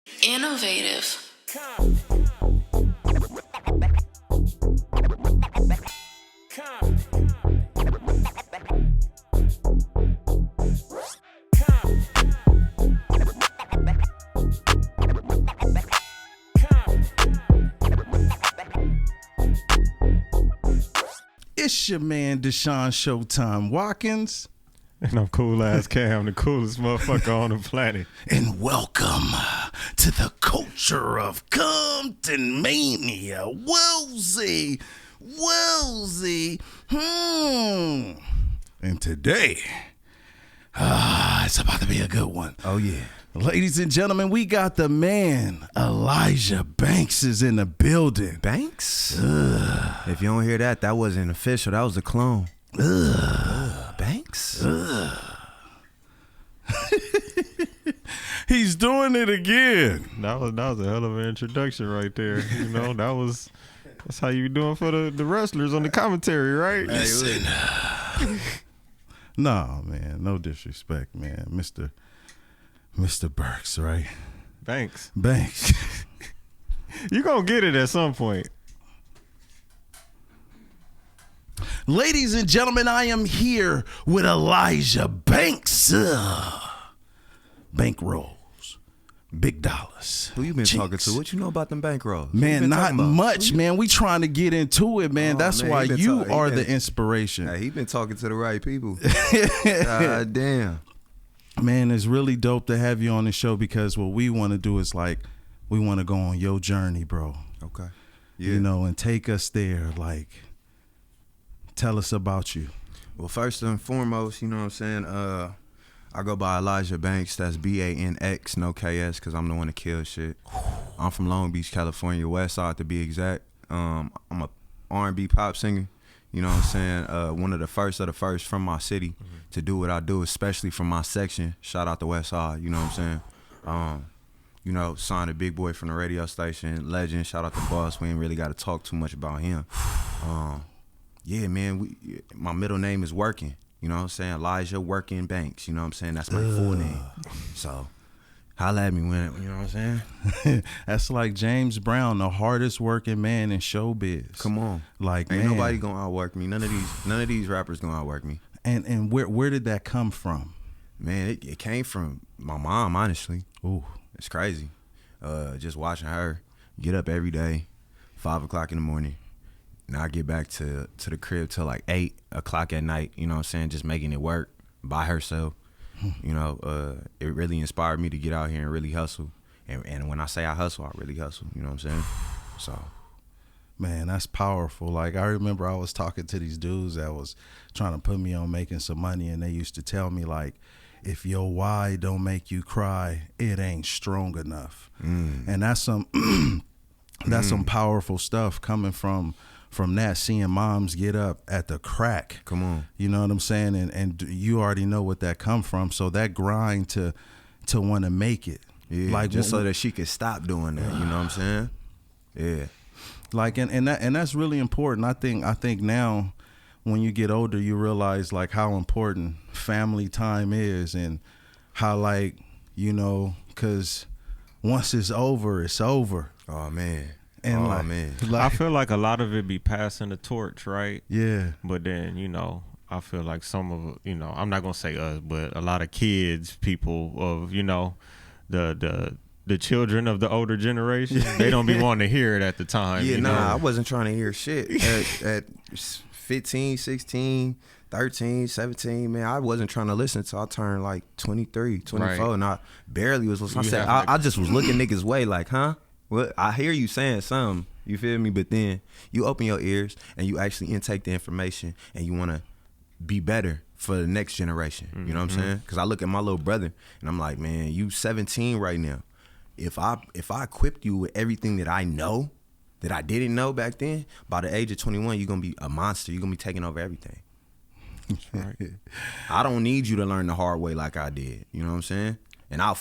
Innovative. It's your man Deshaun Showtime Watkins. And I'm cool ass Cam, the coolest motherfucker on the planet. And welcome to the culture of Comptonmania. Wellsy. And today, it's about to be a good one. Oh, yeah. Ladies and gentlemen, we got the man, Elijah Banx is in the building. Banx? If you don't hear that, that wasn't official. That was a clone. Banx? He's doing it again. That was a hell of an introduction right there. You know, that's how you doing for the wrestlers on the commentary, right? Listen. No, man, no disrespect, man. Mr. Burks, right? Banx. You gonna get it at some point. Ladies and gentlemen, I am here with Elijah Banx. Bankrolls, big dollars. Who you been Jinx. talking to? What you know about them bankrolls? Man, not much, man. We trying to get into it, man. Oh, That's man, why he been you talking- are he the been- inspiration. Hey, he been talking to the right people. God damn. Man, it's really dope to have you on the show because what we want to do is like, we want to go on your journey, bro. Okay. Yeah. You know, and take us there. Like, tell us about you. Well, first and foremost, you know what I'm saying? I go by Elijah Banx. That's Banx, no KS, because I'm the one that kills shit. I'm from Long Beach, California, West Side to be exact. I'm a R&B pop singer. You know what I'm saying? One of the first from my city to do what I do, especially from my section. Shout out to West Side, you know what I'm saying? You know, signed a big boy from the radio station, legend. Shout out to Boss. We ain't really got to talk too much about him. Yeah, man, my middle name is Working. You know what I'm saying? Elijah Working Banx. You know what I'm saying? That's my full name. So, holla at me when, you know what I'm saying? That's like James Brown, the hardest working man in showbiz. Come on. Like, Ain't man. nobody gonna outwork me. None of these rappers gonna outwork me. And where did that come from? Man, it came from my mom, honestly. Ooh. It's crazy. Just watching her get up every day, 5 o'clock in the morning. Now I get back to the crib till like 8 o'clock at night, you know what I'm saying, just making it work by herself. You know, it really inspired me to get out here and really hustle. And when I say I hustle, I really hustle, you know what I'm saying? So, Man, that's powerful. Like, I remember I was talking to these dudes that was trying to put me on making some money, and they used to tell me, like, if your why don't make you cry, it ain't strong enough. And that's some some powerful stuff coming from that, seeing moms get up at the crack. come on. You know what I'm saying? And you already know what that come from. So that grind to want to make it. Yeah, like just so that she could stop doing that, you know what I'm saying? Yeah. Like and that's really important. I think now when you get older you realize like how important family time is, and how, like, you know, cuz once it's over, it's over. Oh, man. And I feel like a lot of it be passing the torch, right? Yeah. But then, you know, I feel like some of, you know, I'm not gonna say us, but a lot of kids, people of, you know, the children of the older generation, they don't be wanting to hear it at the time. Yeah, you nah, know? I wasn't trying to hear shit. At 15, 16, 13, 17, man, I wasn't trying to listen until I turned like 23, 24, Right. and I barely was listening. I You said, have I just was looking niggas' way like, huh? Well, I hear you saying something, you feel me? But then you open your ears and you actually intake the information, and you want to be better for the next generation. You know what I'm saying? Because I look at my little brother and I'm like, man, you 17 right now. If I equipped you with everything that I know, that I didn't know back then, by the age of 21, you're going to be a monster. You're going to be taking over everything. Right. I don't need you to learn the hard way like I did. You know what I'm saying? And I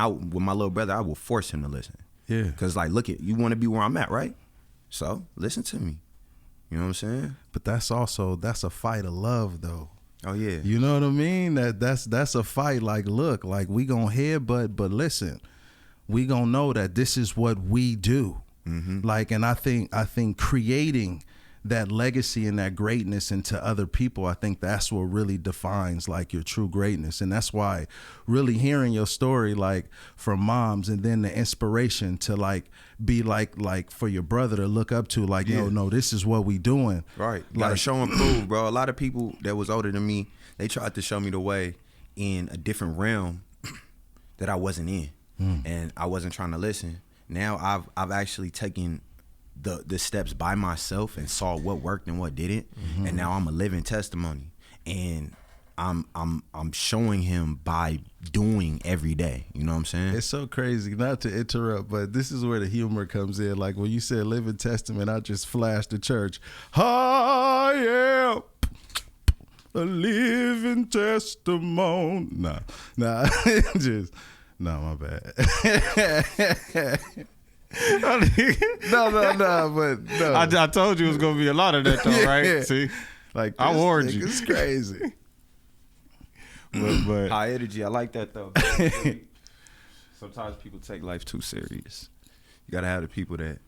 with my little brother, I will force him to listen. Yeah. Because, like, look, you want to be where I'm at, right? So listen to me. You know what I'm saying? But that's a fight of love, though. Oh, yeah. You know what I mean? That's a fight. Like, look, like, we gonna headbutt, but listen, we gonna know that this is what we do. Like, and I think creating that legacy and that greatness into other people, I think that's what really defines like your true greatness. And that's why really hearing your story, like from moms, and then the inspiration to like be like for your brother to look up to, like, no, this is what we doing. Right. Gotta show and prove, bro. A lot of people that was older than me, they tried to show me the way in a different realm that I wasn't in. And I wasn't trying to listen. Now I've actually taken the steps by myself and saw what worked and what didn't. And now I'm a living testimony. And I'm showing him by doing every day. You know what I'm saying? It's so crazy, not to interrupt, but this is where the humor comes in. Like when you said living testament, I just flashed the church. I am a living testimony. Nah, just, no, my bad. no, but no. I told you it was gonna be a lot of that though, right? See, like I warned you. It's crazy. but High energy, I like that though. Sometimes people take life too serious. You gotta have the people that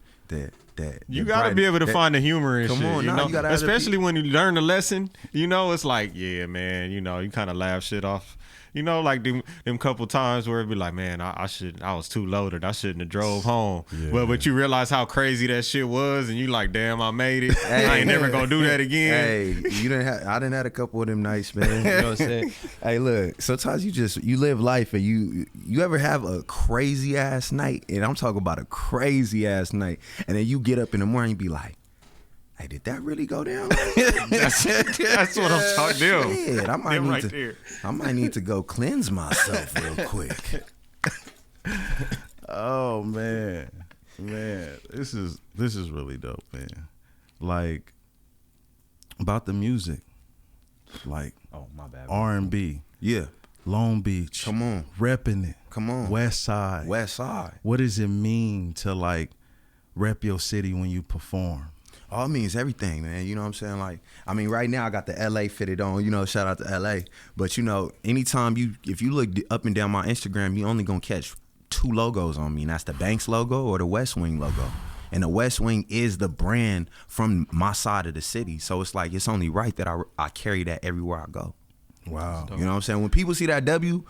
you gotta be able to find the humor in shit. Come on, you know? you gotta especially when you learn the lesson. You know, it's like, yeah, man. You know, you kind of laugh shit off. You know, like them couple times where it'd be like, man, I was too loaded. I shouldn't have drove home. Yeah. But you realize how crazy that shit was, and you like, damn, I made it. Hey, I ain't never gonna do that again. Hey, I didn't have a couple of them nights, man. You know what I'm saying? Hey, look, sometimes you live life, and you ever have a crazy ass night, and I'm talking about a crazy ass night, and then you get up in the morning and be like, hey, did that really go down? That's what I'm talking about. Shit, I might need to go cleanse myself real quick. Oh man, this is really dope, man. Like about the music, like my bad, R&B, yeah, Long Beach, come on, repping it, come on, West Side. What does it mean to like rep your city when you perform? Oh, it means everything, man. You know what I'm saying? Like, I mean, right now I got the LA fitted on, you know, shout out to LA. But, you know, anytime if you look up and down my Instagram, you only gonna catch 2 logos on me, and that's the Banx logo or the West Wing logo. And the West Wing is the brand from my side of the city. So it's like, it's only right that I carry that everywhere I go. Wow. You know what I'm saying? When people see that W,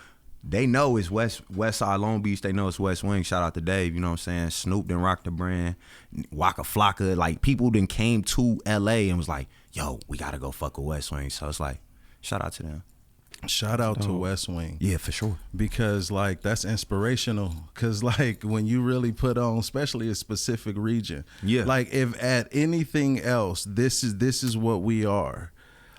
they know it's West Side Long Beach. They know it's West Wing. Shout out to Dave. You know what I'm saying? Snoop done rocked the brand. Waka Flocka. Like, people then came to LA and was like, yo, we got to go fuck with West Wing. So it's like, shout out to them. Shout out to West Wing. Yeah, for sure. Because like that's inspirational. Because like when you really put on, especially a specific region. Yeah. Like if at anything else, this is what we are.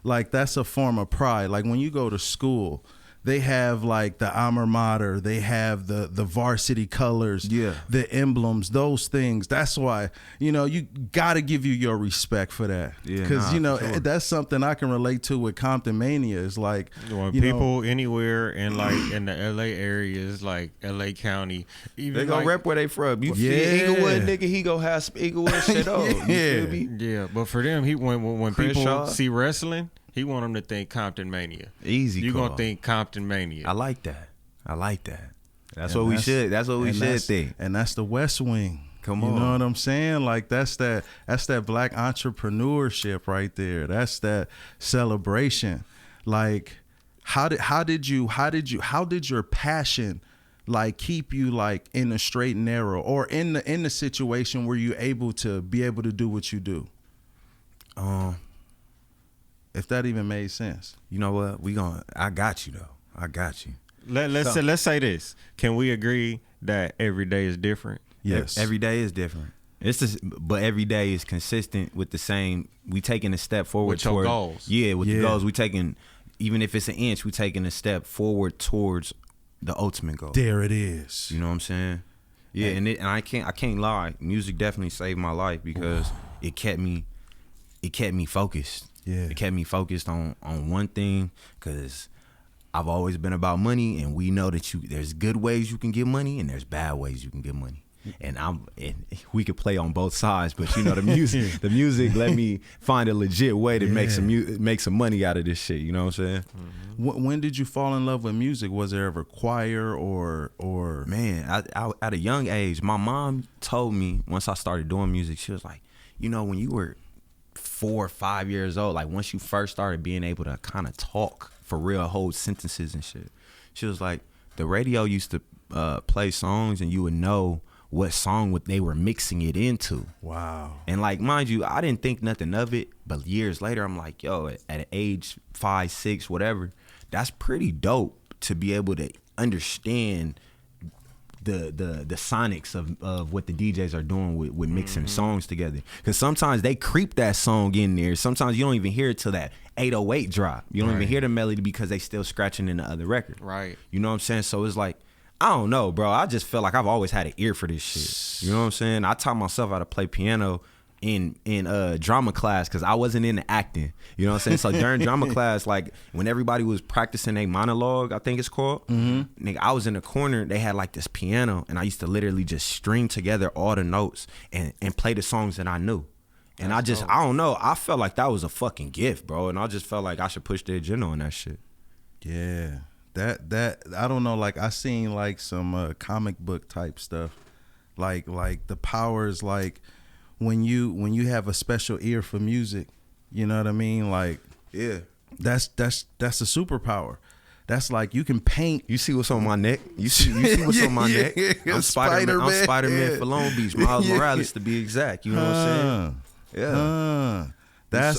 Like that's a form of pride. Like when you go to school, they have like the alma mater, they have the varsity colors, the emblems, those things. That's why, you know, you got to give you your respect for that. Because, you know, that's something I can relate to with Comptonmania. It's like, when people anywhere in like in the LA areas, like LA County, even they go like, rep where they from. You Inglewood, nigga, he go have some Inglewood shit on. You feel me? Yeah, but for them, when people see wrestling, he want them to think Comptonmania. Easy. You gonna think Comptonmania. I like that. That's what we should. That's what we should think. And that's the West Wing. Come on. You know what I'm saying? Like that's that black entrepreneurship right there. That's that celebration. Like how did your passion like keep you like in the straight and narrow, or in the situation where you able to do what you do? If that even made sense. You know what? I got you though. I got you. Let's say this. Can we agree that every day is different? Yes. Every day is different. But every day is consistent with the same. We taking a step forward with your goals. Yeah, with the goals. We taking, even if it's an inch, we taking a step forward towards the ultimate goal. There it is. You know what I'm saying? Yeah, and I can't lie. Music definitely saved my life because it kept me focused. Yeah. It kept me focused on one thing, because I've always been about money, and we know that there's good ways you can get money and there's bad ways you can get money. and we could play on both sides, but you know the music let me find a legit way to make some money out of this shit. You know what I'm saying? When did you fall in love with music? Was there ever choir or? Man, I at a young age, my mom told me once I started doing music, she was like, you know, when you were 4 or 5 years old, like once you first started being able to kind of talk for real, hold sentences and shit, she was like, the radio used to play songs and you would know what song they were mixing it into. Wow. And like, mind you, I didn't think nothing of it, but years later, I'm like, yo, at age 5, 6, whatever, that's pretty dope to be able to understand the sonics of what the DJs are doing with mixing songs together. Because sometimes they creep that song in there. Sometimes you don't even hear it till that 808 drop. You don't even hear the melody because they still scratching in the other record. Right. You know what I'm saying? So it's like, I don't know, bro. I just feel like I've always had an ear for this shit. You know what I'm saying? I taught myself how to play piano in drama class because I wasn't into acting. You know what I'm saying? So during drama class, like when everybody was practicing a monologue, I think it's called, nigga, I was in the corner. They had like this piano, and I used to literally just string together all the notes and play the songs that I knew. And I don't know. I felt like that was a fucking gift, bro. And I just felt like I should push the agenda on that shit. Yeah. That I don't know, like I seen like some comic book type stuff. Like the powers, like when you have a special ear for music, you know what I mean? Like, yeah. That's a superpower. That's like you can paint. You see what's on my neck? You see what's on my neck? I'm Spider-Man. I'm Spider-Man for Long Beach. Miles Morales to be exact. You know what I'm saying? Yeah.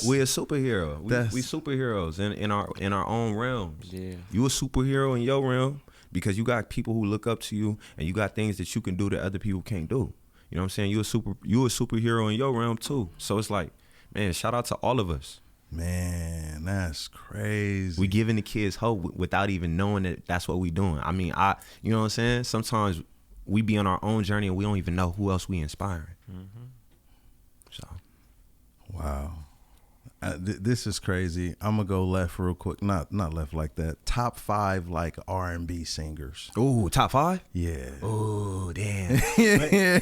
We a superhero. We superheroes in our own realms. Yeah. You a superhero in your realm because you got people who look up to you and you got things that you can do that other people can't do. You know what I'm saying? You a superhero in your realm too. So it's like, man, shout out to all of us. Man, that's crazy. We giving the kids hope without even knowing that that's what we doing. I mean, you know what I'm saying? Sometimes we be on our own journey and we don't even know who else we inspiring. So, wow. This is crazy. I'm gonna go left real quick. Not left like that. Top 5 like R&B singers. Ooh, top 5? Yeah. Ooh, damn.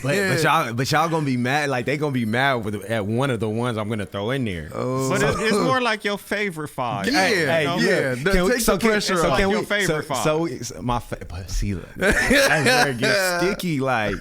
but y'all gonna be mad. Like they gonna be mad at one of the ones I'm gonna throw in there. Oh. But it's more like your favorite 5. Yeah, yeah. Take the pressure off. Like your favorite 5. But see, that's where it gets sticky. Like.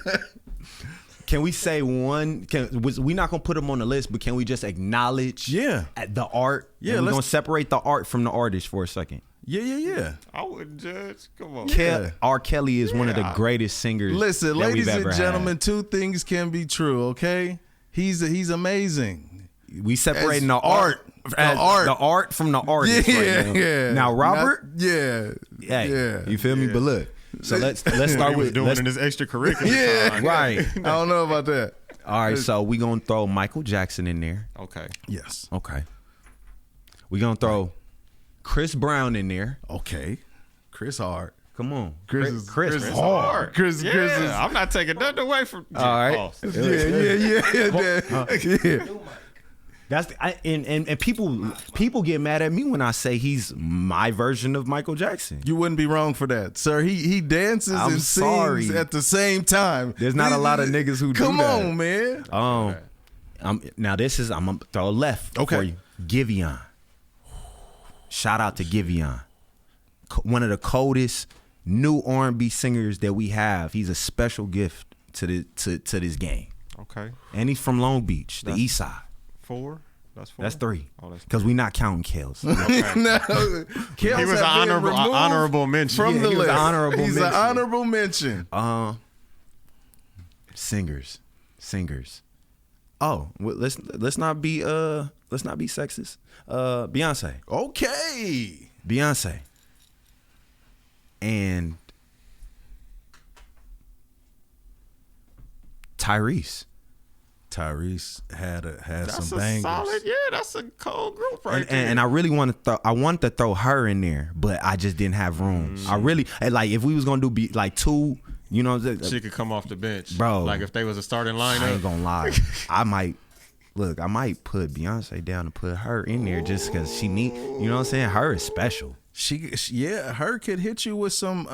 Can we say one? We not gonna put them on the list, but can we just acknowledge the art? Yeah, we're gonna separate the art from the artist for a second. Yeah. I wouldn't judge. Come on. R. Kelly is one of the greatest singers. Listen, that ladies we've ever and gentlemen, had. 2 things can be true. Okay, he's amazing. We separating the art from the artist. Yeah. Now Robert. Yeah. You feel me? But look. So let's start with doing in this extracurricular time. Right. I don't know about that. All right, so we gonna throw Michael Jackson in there. Okay. Yes. Okay. We gonna throw Chris Brown in there. Okay. Chris hard. Come on. Chris is hard. Chris is. I'm not taking nothing away from. All right. Yeah. That's and people get mad at me when I say he's my version of Michael Jackson. You wouldn't be wrong for that, sir. He dances and sings at the same time. There's not a lot of niggas who do that. Come on, man. Now I'm gonna throw a left for you. Giveon. Shout out to Giveon. One of the coldest new R&B singers that we have. He's a special gift to this game. Okay. And he's from Long Beach, the East Side. 4? That's 4? That's 3. Oh, that's because we not counting Kels. Okay. No, he was an honorable mention from the list. He's an honorable mention. Singers. Oh, well, let's not be sexist. Beyonce. Okay. Beyonce. And Tyrese had some bangers. Solid, that's a cold group right there. And I really wanted to throw her in there, but I just didn't have room. I really like if we was gonna do like 2, you know, she could come off the bench, bro. Like if they was a starting lineup. I ain't gonna lie, I might put Beyonce down and put her in there just because she need. You know what I'm saying? Her is special. Her could hit you with some.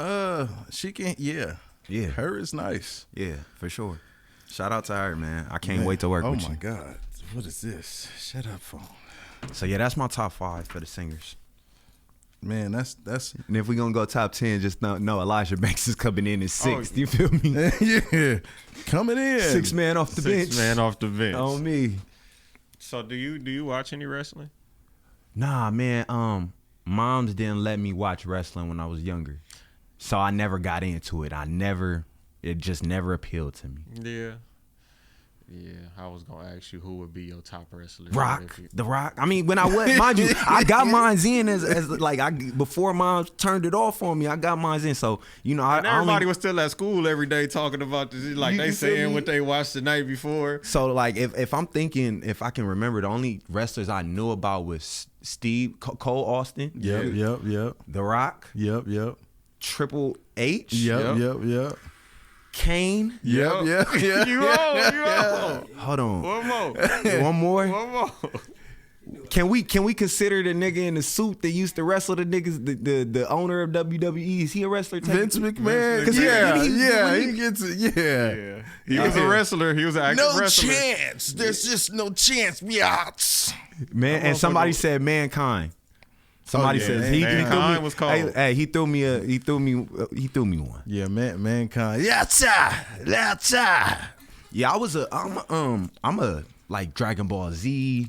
She can. Yeah. Yeah. Her is nice. Yeah, for sure. Shout out to her, man. I can't wait to work with you. Oh my God. What is this? Shut up, phone. So yeah, that's my top 5 for the singers. Man, that's And if we gonna go top 10, just know Elijah Banks is coming in at 6th. You feel me? yeah. Coming in. 6 man off the bench. 6 man off the bench. On me. So do you watch any wrestling? Nah, man. Moms didn't let me watch wrestling when I was younger, so I never got into it. It just never appealed to me. Yeah. Yeah, I was gonna ask you who would be your top wrestler. The Rock. I mean, when I was, mind you, I got mines in as like before mom turned it off on me. I got mines in, so you know, And everybody was still at school every day talking about this. Like they saying what they watched the night before. So like, if I'm thinking, if I can remember, the only wrestlers I knew about was Steve Cole Austin. Yep. The Rock. Yep. Triple H. Yep. Kane. Yep. You old. Hold on. One more. One more. One more. Can we consider the nigga in the suit that used to wrestle the niggas, the owner of WWE? Is he a wrestler? Vince McMahon. Because he gets it. Yeah. He was a wrestler. He was an active wrestler. No chance. There's just no chance. Biatch. Man, and somebody said Mankind. Somebody says Mankind was cold. Hey, he threw me one. Yeah, Mankind. That's Yeah, I'm a like Dragon Ball Z,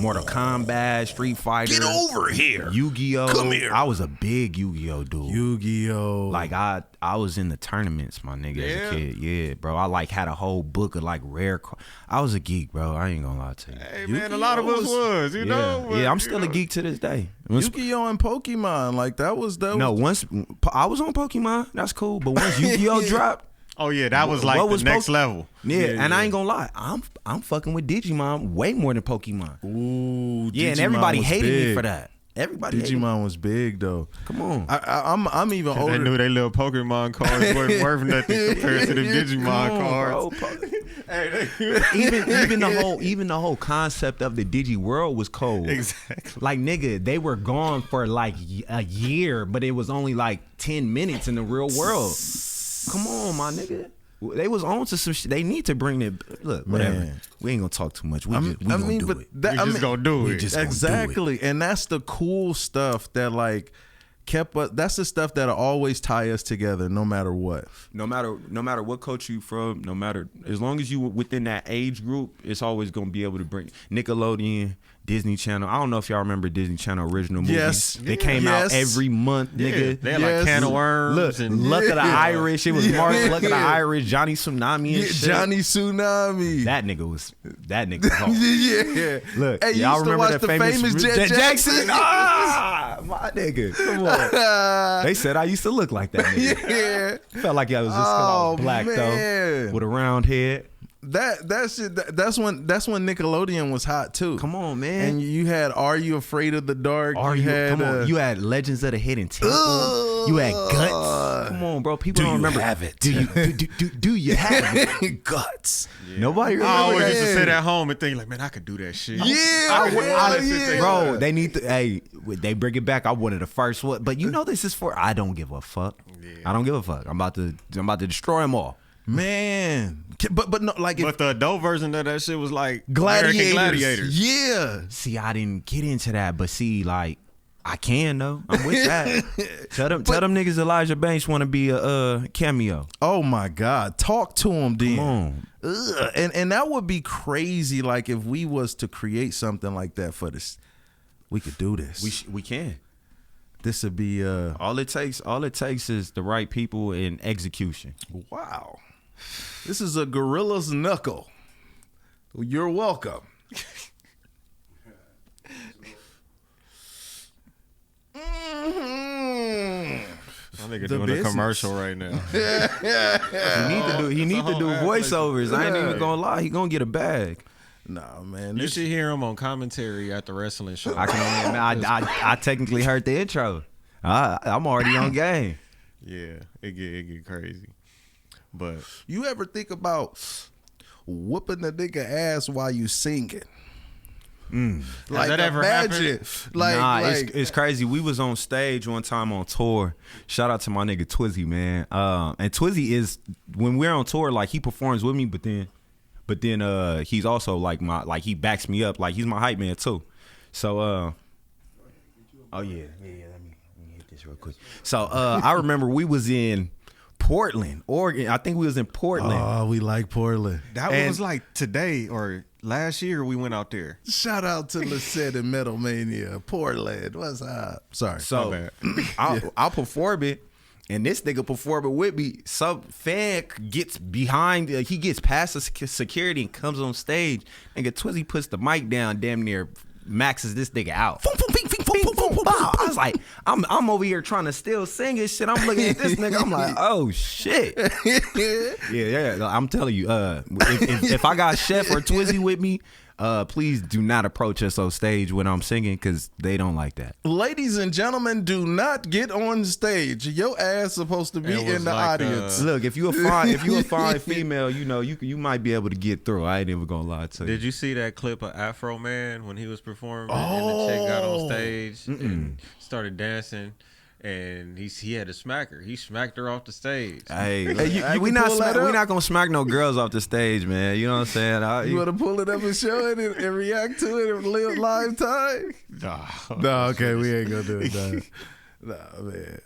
Mortal Kombat, Street Fighter. Get over here. Yu-Gi-Oh. Come here. I was a big Yu-Gi-Oh dude. Yu-Gi-Oh. Like I was in the tournaments, my nigga, as a kid. Yeah, bro. I like had a whole book of like rare. I was a geek, bro. I ain't gonna lie to you. Hey man, a lot of us was, you know. Yeah, I'm still a geek to this day. Yu-Gi-Oh and Pokemon, like that was. Once I was on Pokemon, that's cool. But once Yu-Gi-Oh dropped. Oh yeah, that was like the next level. Yeah, and I ain't gonna lie, I'm fucking with Digimon way more than Pokemon. Ooh, yeah, Digimon and everybody was hated big. me for that. Everybody Digimon was big though. Come on, I'm even older. They knew they little Pokemon cards weren't worth nothing compared to the Digimon cards. even the whole concept of the Digi world was cold. Exactly. Like nigga, they were gone for like a year, but it was only like 10 minutes in the real world. Come on, my nigga. They was on to some shit. They need to bring it. Look, whatever. Man. We ain't gonna talk too much. We gonna do it. We just gonna do it. Exactly, and that's the cool stuff that like kept us. That's the stuff that'll always tie us together, no matter what. No matter what coach you from. No matter, as long as you within that age group, it's always gonna be able to bring Nickelodeon. Disney Channel. I don't know if y'all remember Disney Channel original movies. Yes. They came out every month, nigga. Yeah. They had like Can of Worms. Look, and Luck of the Irish. It was Mark Luck of the Irish, Johnny Tsunami and shit. Johnny Tsunami. That nigga was hard. Yeah. Look, hey, you y'all used to remember watch that the famous Jet Jackson? My nigga. Come on. They said I used to look like that nigga. Yeah. Felt like I was just 'cause I was black though. With a round head. That's when Nickelodeon was hot too. Come on, man. And you had Are You Afraid of the Dark? You had Legends of the Hidden Temple. You had Guts. Come on, bro. People don't remember. Have it? Do you have it? Guts? Yeah. Nobody remember. I always that. used to sit at home and think like, man, I could do that shit. Yeah, bro. They need to. Hey, they bring it back. I wanted the first one, but you know this is for. I don't give a fuck. Yeah. I don't give a fuck. I'm about to destroy them all. Man, but no, like but the adult version of that shit was like Gladiators. American Gladiators. Yeah. See, I didn't get into that, but see, like I can though. I'm with that. tell them niggas Elijah Banks want to be a cameo. Oh my God, talk to him then. Come on. And that would be crazy. Like if we was to create something like that for this, we could do this. We can. This would be all it takes is the right people and execution. Wow. This is a gorilla's knuckle. You're welcome. I think doing a commercial right now. He need to do voiceovers. I ain't even gonna lie. He gonna get a bag. Nah, man. You should hear him on commentary at the wrestling show. I technically heard the intro. I'm already on game. Yeah, it get crazy. But you ever think about whooping the nigga ass while you singing? Like, that ever imagine, it's crazy. We was on stage one time on tour. Shout out to my nigga Twizzy, man. And Twizzy is, when we're on tour, like he performs with me, but then he's also like he backs me up, like he's my hype man too. So oh yeah. Let me hit this real quick. So I remember we was in Portland, Oregon. I think we was in Portland. Oh, we like Portland. That was like today or last year we went out there. Shout out to Lisette and Metal Mania, Portland. What's up? Sorry. So I'll perform it, and this nigga perform it with me. Some fan gets behind, he gets past the security and comes on stage. Nigga Twizzy puts the mic down, damn near maxes this nigga out. I was like, I'm over here trying to still sing and shit. I'm looking at this nigga. I'm like, oh shit. Yeah. I'm telling you, if I got Chef or Twizzy with me, please do not approach us on stage when I'm singing, because they don't like that. Ladies and gentlemen, do not get on stage. Your ass supposed to be in the audience. Look, if you a fine female, you know you might be able to get through. I ain't even gonna lie to you. Did you see that clip of Afro Man when he was performing and the chick got on stage and started dancing? And he had to smack her. He smacked her off the stage. Hey, we not gonna smack no girls off the stage, man. You know what I'm saying? You want to pull it up and show it and react to it in live time? No, okay, we ain't gonna do it. Nah, man,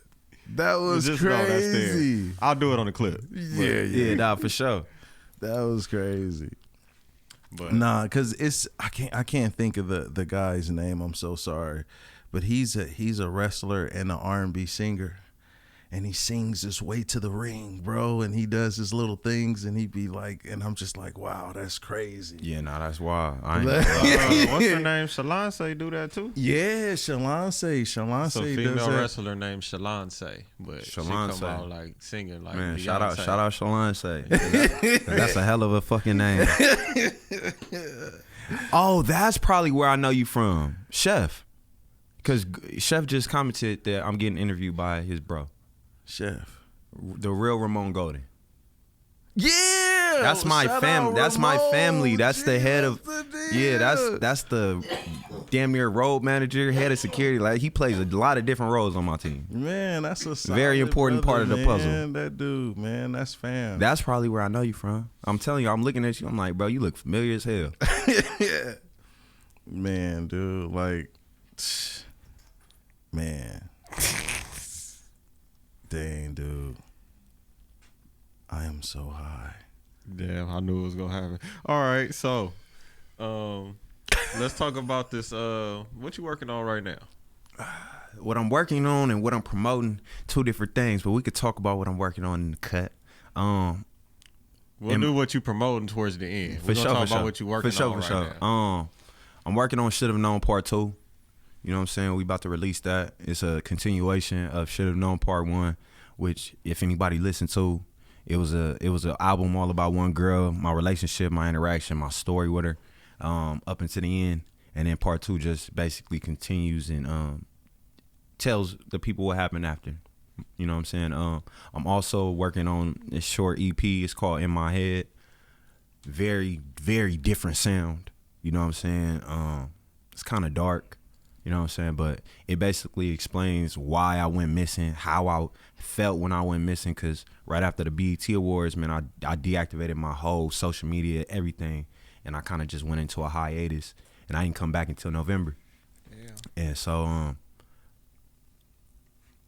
that was crazy. I'll do it on the clip. Yeah, nah, for sure. That was crazy. But nah, cause I can't think of the guy's name. I'm so sorry. But he's a wrestler and an R&B singer, and he sings his way to the ring, bro. And he does his little things, and he be like, and I'm just like, wow, that's crazy. Yeah, nah, that's wild. what's her name? Shalonce do that too? Yeah, Shalonce. So female does that. Wrestler named Shalonce, but she come out like singing like man. Beyonce. Shout out Shalonce. That's a hell of a fucking name. Oh, that's probably where I know you from, Chef. Because Chef just commented that I'm getting interviewed by his bro. Chef. The real Ramon Golden. Yeah! That's my family. That's my family. That's the head of... Yeah, that's the damn near road manager, head of security. Like, he plays a lot of different roles on my team. Man, that's a solid very important brother, part of the puzzle. Man, that dude, man, that's fam. That's probably where I know you from. I'm telling you, I'm looking at you. I'm like, bro, you look familiar as hell. Yeah. Man, dude, like... Man. Dang, dude. I am so high. Damn, I knew it was gonna happen. All right, so let's talk about this. What you working on right now? What I'm working on and what I'm promoting, two different things, but we could talk about what I'm working on in the cut. We'll do what you promoting towards the end. We're gonna talk about what you working on right now. I'm working on Should Have Known Part 2. You know what I'm saying? We about to release that. It's a continuation of Should Have Known Part 1, which if anybody listened to, it was an album all about one girl, my relationship, my interaction, my story with her, up until the end. And then Part 2 just basically continues and tells the people what happened after. You know what I'm saying? I'm also working on a short EP. It's called In My Head. Very, very different sound. You know what I'm saying? It's kind of dark. You know what I'm saying? But it basically explains why I went missing, how I felt when I went missing. Because right after the BET Awards, man, I deactivated my whole social media, everything. And I kind of just went into a hiatus. And I didn't come back until November. Yeah. And so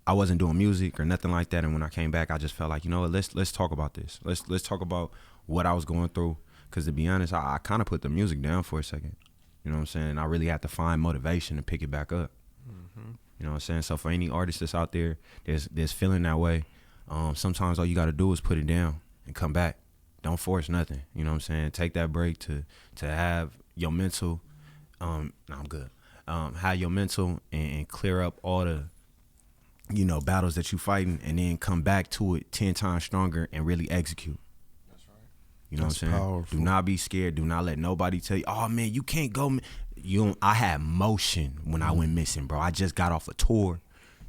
I wasn't doing music or nothing like that. And when I came back, I just felt like, you know what, let's talk about this. Let's talk about what I was going through. Because to be honest, I kind of put the music down for a second. You know what I'm saying? I really had to find motivation to pick it back up. Mm-hmm. You know what I'm saying? So for any artist that's out there that's feeling that way, sometimes all you got to do is put it down and come back. Don't force nothing. You know what I'm saying? Take that break to have your mental. No, I'm good. Have your mental and clear up all the, battles that you fighting, and then come back to it 10 times stronger and really execute. You know what I'm saying? Powerful. Do not be scared. Do not let nobody tell you, oh man, you can't go. I had motion when I went missing, bro. I just got off a tour.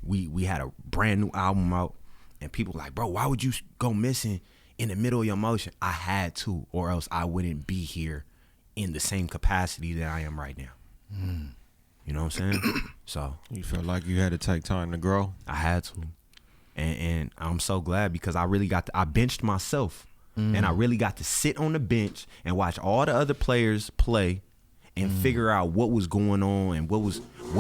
We had a brand new album out, and people were like, bro, why would you go missing in the middle of your motion? I had to, or else I wouldn't be here in the same capacity that I am right now. You know what I'm saying? So You felt like you had to take time to grow. I had to, and I'm so glad because I really got I benched myself, and I really got to sit on the bench and watch all the other players play, and figure out what was going on and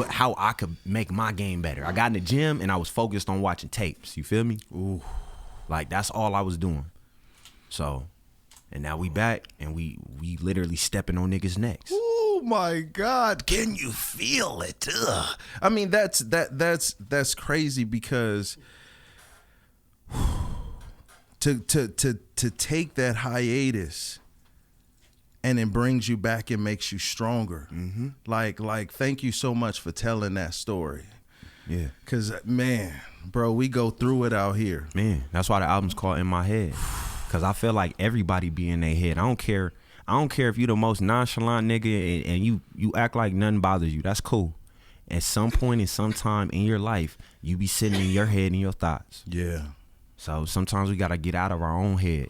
how I could make my game better. I got in the gym and I was focused on watching tapes. You feel me? Ooh. Like that's all I was doing. So, and now we back and we literally stepping on niggas' necks. Oh my God! Can you feel it? Ugh. I mean, that's crazy because to take that hiatus and it brings you back and makes you stronger. Mm-hmm. Like, thank you so much for telling that story. Yeah. Cause man, bro, we go through it out here. Man, that's why the album's called In My Head. Cause I feel like everybody be in their head. I don't care if you the most nonchalant nigga and you act like nothing bothers you. That's cool. At some point in some time in your life, you be sitting in your head and your thoughts. Yeah. So sometimes we gotta get out of our own head.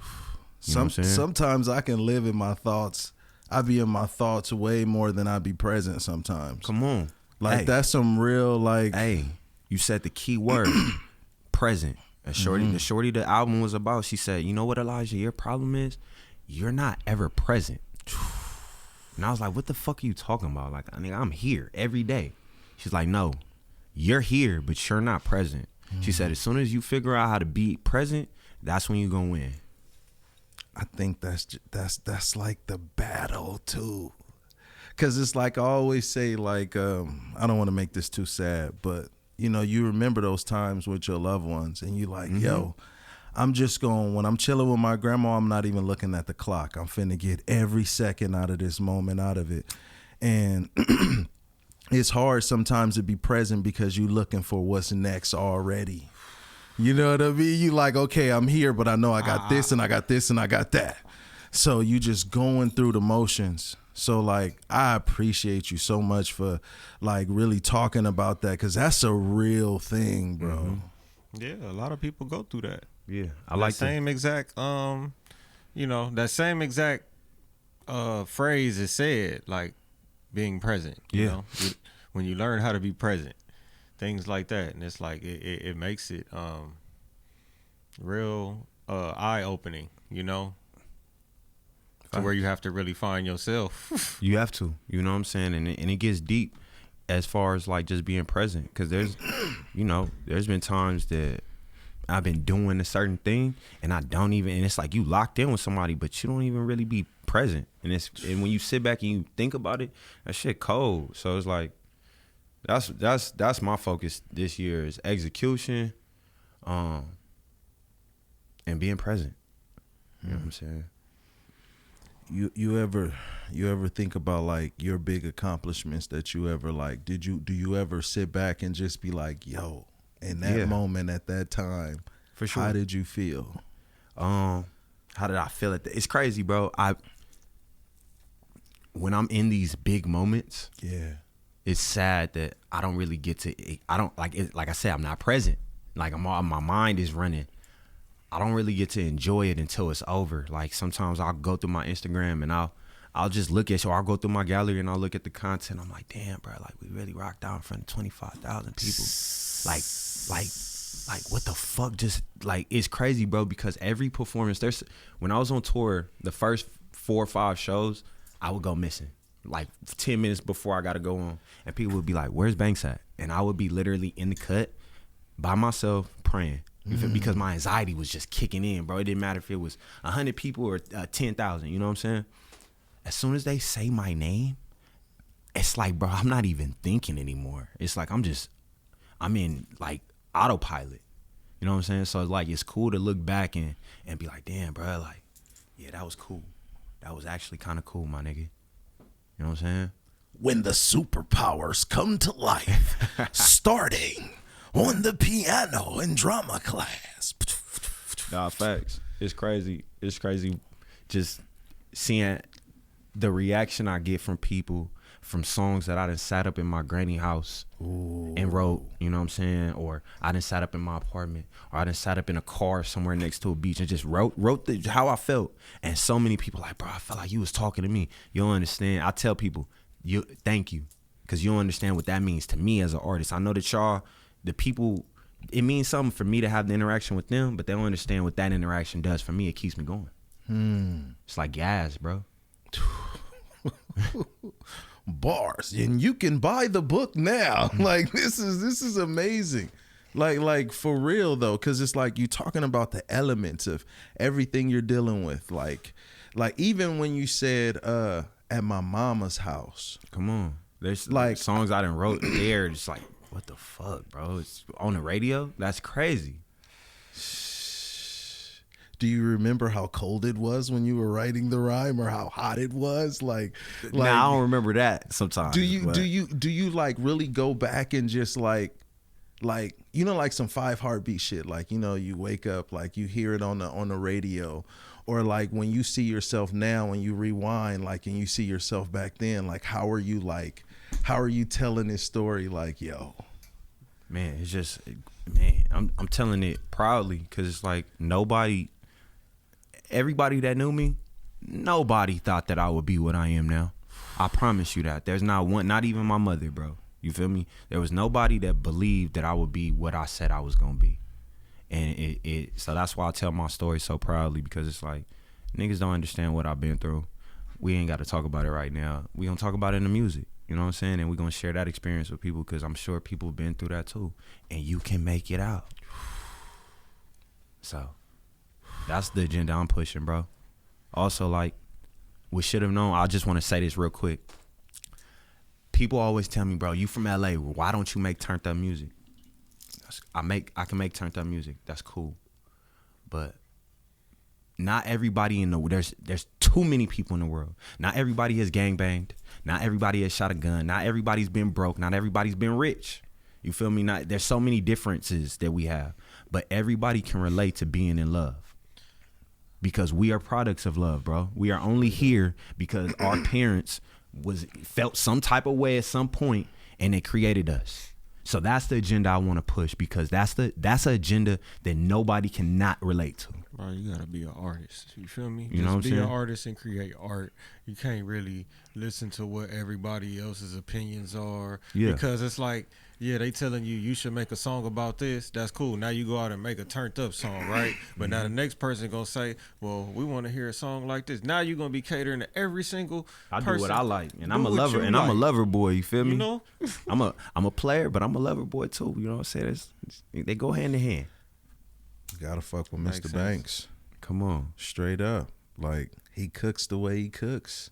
You know what I'm saying? Sometimes I can live in my thoughts. I be in my thoughts way more than I be present sometimes. Come on. Like, hey, that's some real, like... Hey, you said the key word, present. The shorty the album was about, she said, you know what, Elijah, your problem is? You're not ever present. And I was like, what the fuck are you talking about? Like, I mean, I'm here every day. She's like, no, you're here, but you're not present. She said, as soon as you figure out how to be present, that's when you're going to win. I think that's like the battle too, because it's like I always say, like I don't want to make this too sad, but you know, you remember those times with your loved ones, and you like, yo, I'm just going, when I'm chilling with my grandma, I'm not even looking at the clock. I'm finna get every second out of this moment out of it, and it's hard sometimes to be present because you looking for what's next already. You know what I mean? You like, okay, I'm here, but I know I got this and I got this and I got that. So you just going through the motions. So like, I appreciate you so much for like really talking about that, because that's a real thing, bro. Yeah, a lot of people go through that. Yeah, I That like same exact, you know, that same exact phrase is said, like being present. You know, when you learn how to be present. Things like that, and it's like it makes it real eye-opening, you know, to where you have to really find yourself. You have to, you know what I'm saying? And it gets deep as far as like just being present, because there's, you know, there's been times that I've been doing a certain thing and I don't even, and it's like you locked in with somebody, but you don't even really be present. And when you sit back and you think about it, that shit cold. So it's like, that's my focus this year is execution, and being present. You know what I'm saying? You ever think about like your big accomplishments that you ever like? Do you ever sit back and just be like, yo, in that moment at that time, for sure, how did you feel? How did I feel it's crazy, bro. When I'm in these big moments, it's sad that I don't really get to. I don't like it. Like I said, I'm not present. Like my mind is running. I don't really get to enjoy it until it's over. Like sometimes I'll go through my Instagram and I'll just look at, so I'll go through my gallery and I'll look at the content. I'm like, damn, bro, like we really rocked out in front of 25,000 people. Like what the fuck? Just like, it's crazy, bro, because every performance, when I was on tour, the first 4 or 5 shows, I would go missing. Like 10 minutes before I got to go on. And people would be like, where's Banx at? And I would be literally in the cut by myself praying. Because my anxiety was just kicking in, bro. It didn't matter if it was 100 people or 10,000, you know what I'm saying? As soon as they say my name, it's like, bro, I'm not even thinking anymore. It's like I'm in like autopilot. You know what I'm saying? So it's like, it's cool to look back and be like, damn, bro, like, yeah, that was cool. That was actually kind of cool, my nigga. You know what I'm saying? When the superpowers come to life, starting on the piano in drama class. Nah, facts. It's crazy. It's crazy just seeing the reaction I get from people from songs that I done sat up in my granny house and wrote, you know what I'm saying? Or I done sat up in my apartment, or I done sat up in a car somewhere next to a beach and just wrote how I felt. And so many people like, bro, I felt like you was talking to me. You don't understand. I tell people, thank you. because you don't understand what that means to me as an artist. I know that y'all, the people, it means something for me to have the interaction with them, but they don't understand what that interaction does for me. It keeps me going. It's like gas, bro. Bars, and you can buy the book now. Like this is amazing. Like for real though, because it's like you talking about the elements of everything you're dealing with. Like even when you said at my mama's house. Come on. There's like songs I done wrote there. Just like, what the fuck, bro? It's on the radio? That's crazy. Do you remember how cold it was when you were writing the rhyme, or how hot it was? Like nah, I don't remember that sometimes. Do you like really go back and just like you know, like some 5 Heartbeat shit, like, you know, you wake up, like you hear it on the radio, or like when you see yourself now, when you rewind, like, and you see yourself back then, like how are you telling this story? Like, yo, man, it's just, man, I'm telling it proudly, because it's like everybody that knew me, nobody thought that I would be what I am now. I promise you that. There's not one, not even my mother, bro. You feel me? There was nobody that believed that I would be what I said I was gonna be. And so that's why I tell my story so proudly, because it's like, niggas don't understand what I've been through. We ain't got to talk about it right now. We gonna talk about it in the music. You know what I'm saying? And we gonna share that experience with people, because I'm sure people have been through that too. And you can make it out. So that's the agenda I'm pushing, bro. Also, like, we should have known. I just want to say this real quick. People always tell me, bro, you from LA, why don't you make turned up music? I can make turned up music. That's cool. But not everybody in the there's too many people in the world. Not everybody has gangbanged. Not everybody has shot a gun. Not everybody's been broke. Not everybody's been rich. You feel me? There's so many differences that we have. But everybody can relate to being in love. Because we are products of love, bro. We are only here because our parents felt some type of way at some point, and they created us. So that's the agenda I want to push, because that's an agenda that nobody cannot relate to. Bro, you gotta be an artist. You feel me? You know what I'm saying? Be an artist and create art. You can't really listen to what everybody else's opinions are. Yeah. Because it's like, yeah, they telling you should make a song about this. That's cool. Now you go out and make a turned up song, right? But now the next person gonna say, well, we want to hear a song like this. Now you're gonna be catering to every single I person. do what I like, and I'm a lover, and I'm a lover boy. You feel me? You know, I'm a player, but I'm a lover boy too. You know what I'm saying? They go hand in hand. Gotta fuck with Makes Mr. sense. Banks. Come on. Straight up. Like, he cooks the way he cooks.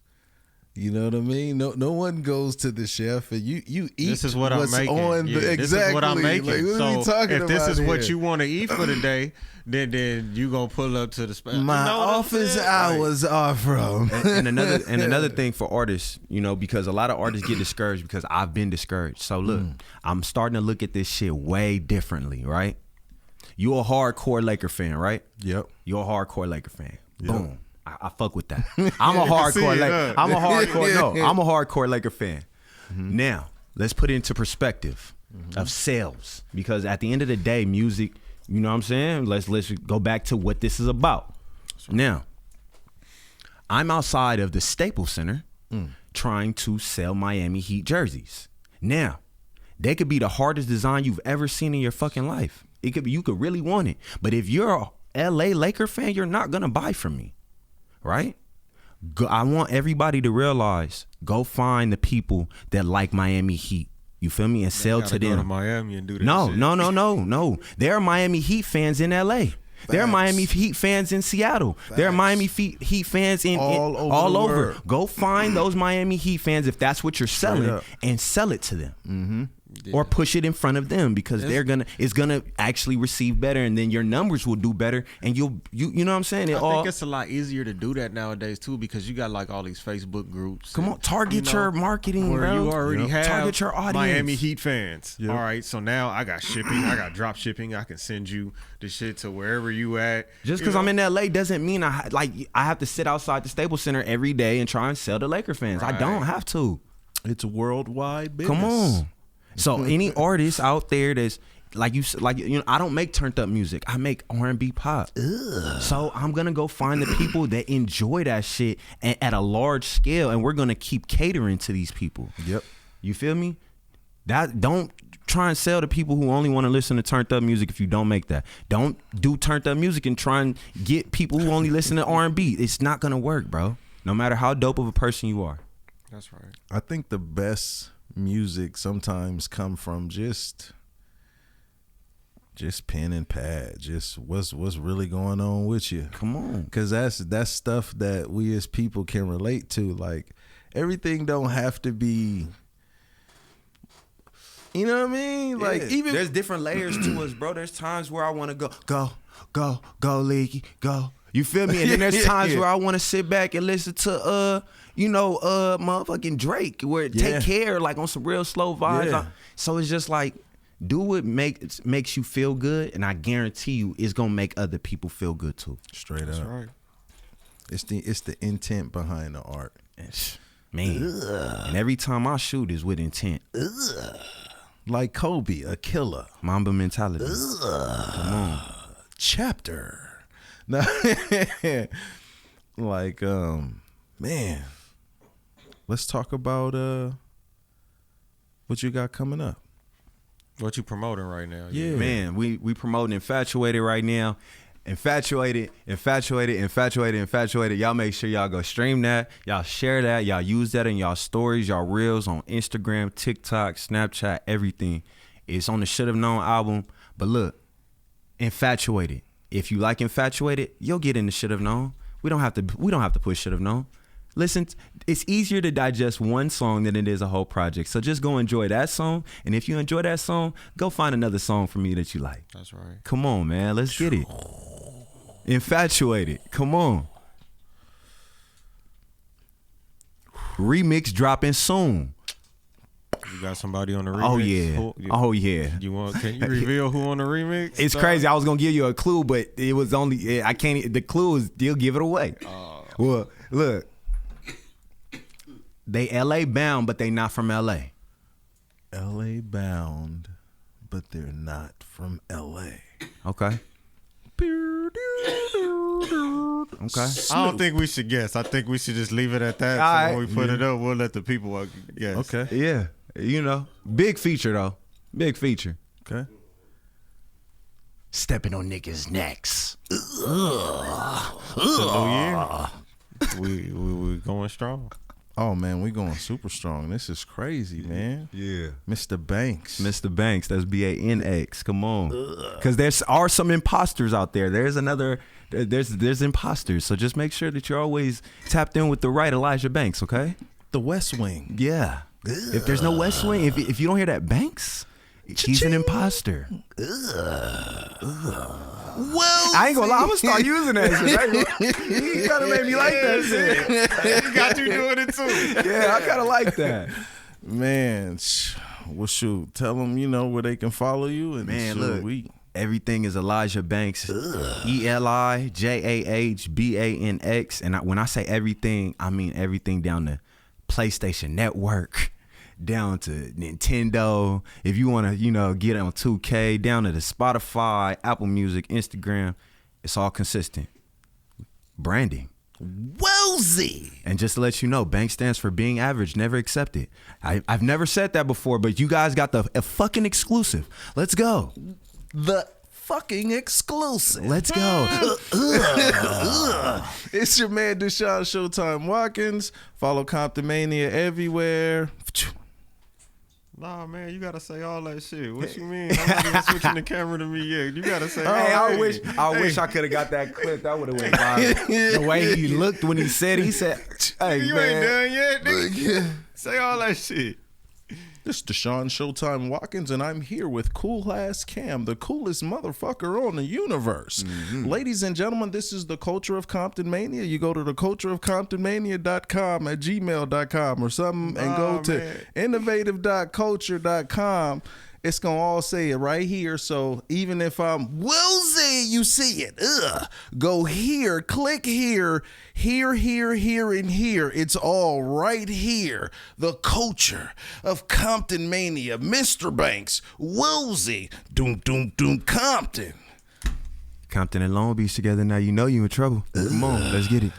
You know what I mean? No one goes to the chef and you eat. this is what I'm what's making. on Yeah, exactly. This is what I'm making. Like, what so are we talking if this about is what here? you want to eat for the day, then you gonna pull up to the spot. My You know what I'm office saying? hours are from. And another thing for artists, you know, because a lot of artists get discouraged, because I've been discouraged. So look, I'm starting to look at this shit way differently, right? You a hardcore Laker fan, right? Yep. You're a hardcore Laker fan. Yep. Boom. I fuck with that. I'm a hardcore Laker. I'm a hardcore Laker fan. Now, let's put it into perspective of sales, because at the end of the day, music, you know what I'm saying? Let's go back to what this is about. Now, I'm outside of the Staples Center trying to sell Miami Heat jerseys. Now, they could be the hardest design you've ever seen in your fucking life. It could be, you could really want it. But if you're a LA Laker fan, you're not gonna buy from me. Right? I want everybody to realize, go find the people that like Miami Heat. You feel me? And sell to them. Go to Miami and do that. No, shit. no. There are Miami Heat fans in LA. There are Miami Heat fans in Seattle. There are Miami Heat fans in all over. Go find those Miami Heat fans, if that's what you're selling, and sell it to them. Yeah. Or push it in front of them, because it's gonna actually receive better, and then your numbers will do better, and you know what I'm saying? I think it's a lot easier to do that nowadays too, because you got like all these Facebook groups. Come on, target your marketing, where bro. you already have target your audience. Miami Heat fans. Yep. All right, so now I got shipping, I got drop shipping. I can send you the shit to wherever you at. Just because I'm in LA doesn't mean I have to sit outside the Staples Center every day and try and sell to Laker fans. Right. I don't have to. It's a worldwide business. Come on. So any artist out there that's like you know, I don't make turned up music. I make R&B pop. Ugh. So I'm gonna go find the people that enjoy that shit at a large scale, and we're gonna keep catering to these people. Yep. You feel me? That don't try and sell to people who only want to listen to turned up music if you don't make that. Don't do turned up music and try and get people who only listen to R&B. It's not gonna work, bro. No matter how dope of a person you are. That's right. I think the best music sometimes come from just pen and pad, just what's really going on with you. Come on. Because that's stuff that we as people can relate to. Like, everything don't have to be, you know what I mean? Like, Yeah. even There's different layers to us, bro. There's times where I want to go, Leaky, go. You feel me? And then there's times where I want to sit back and listen to motherfucking Drake, where it take care, like on some real slow vibes. Yeah. So it's just like, do what makes you feel good, and I guarantee you it's gonna make other people feel good too. straight That's up. right. It's the intent behind the art. Man, and every time I shoot is with intent. Like Kobe, a killer. Mamba mentality. Come on. Chapter. No, like, man, let's talk about what you got coming up. What you promoting right now? Yeah. Man, we promoting Infatuated right now. Infatuated. Y'all make sure y'all go stream that. Y'all share that. Y'all use that in y'all stories, y'all reels on Instagram, TikTok, Snapchat, everything. It's on the Should Have Known album. But look, Infatuated. If you like Infatuated, you'll get in the Should Have Known. We don't have to push Should Have Known. Listen, it's easier to digest one song than it is a whole project. So just go enjoy that song. And if you enjoy that song, go find another song from me that you like. That's right. Come on, man. Let's get it. Infatuated. Come on. Remix dropping soon. You got somebody on the remix? Oh yeah. Oh yeah. Can you reveal who on the remix? It's crazy. I was gonna give you a clue, but it was only I can't. The clue is still give it away. Well, look. They LA bound, but they not from LA. LA bound, but they're not from LA. Okay. Okay. I don't think we should guess. I think we should just leave it at that. All So right. when we put it up, we'll let the people guess. Okay. Yeah. You know, big feature though. Big feature. Okay. Stepping on niggas' necks. It's a new year. We going strong. Oh man, we going super strong. This is crazy, man. Yeah. Mr. Banx. Mr. Banx, that's Banx. Come on. Because there are some imposters out there. There's imposters. So just make sure that you're always tapped in with the right Elijah Banks, okay? The West Wing. Yeah. If there's no West Wing, if you don't hear that Banks, he's an imposter. Well, I ain't gonna lie, I'm gonna start using that shit. You kinda made me like that shit. You got you doing it too. Yeah, I kinda like that. man. Well, shoot. Tell them, where they can follow you. And Man, shoot, look. Everything is Elijah Banks, ElijahBanx. And when I say everything, I mean everything down to PlayStation Network, down to Nintendo. If you want to, get on 2K, down to the Spotify, Apple Music, Instagram, it's all consistent. Branding. Wellsy. And just to let you know, Bank stands for being average, never accepted. I've never said that before, but you guys got a fucking exclusive. Let's go. The fucking exclusive. Let's go. It's your man Deshaun Showtime Watkins. Follow Comptonmania everywhere. Nah, man, you gotta say all that shit. What you mean? I'm not switching the camera to me yet. You gotta say. Hey, I wish I could have got that clip. That would have went viral. The way he looked when he said, "Hey, You man." ain't done yet, nigga. Say all that shit. This is Deshaun Showtime Watkins, and I'm here with Cool Ass Cam, the coolest motherfucker on the universe. Mm-hmm. Ladies and gentlemen, this is the Culture of Comptonmania. You go to thecultureofcomptonmania.com at gmail.com or something and go to innovative.culture.com. It's going to all say it right here. So even if I'm Wilsey, you see it. Go here, click here, here, and here. It's all right here. The Culture of Comptonmania. Mr. Banks, Wilsey, Compton. Compton and Long Beach together. Now you know you in trouble. Come on, let's get it.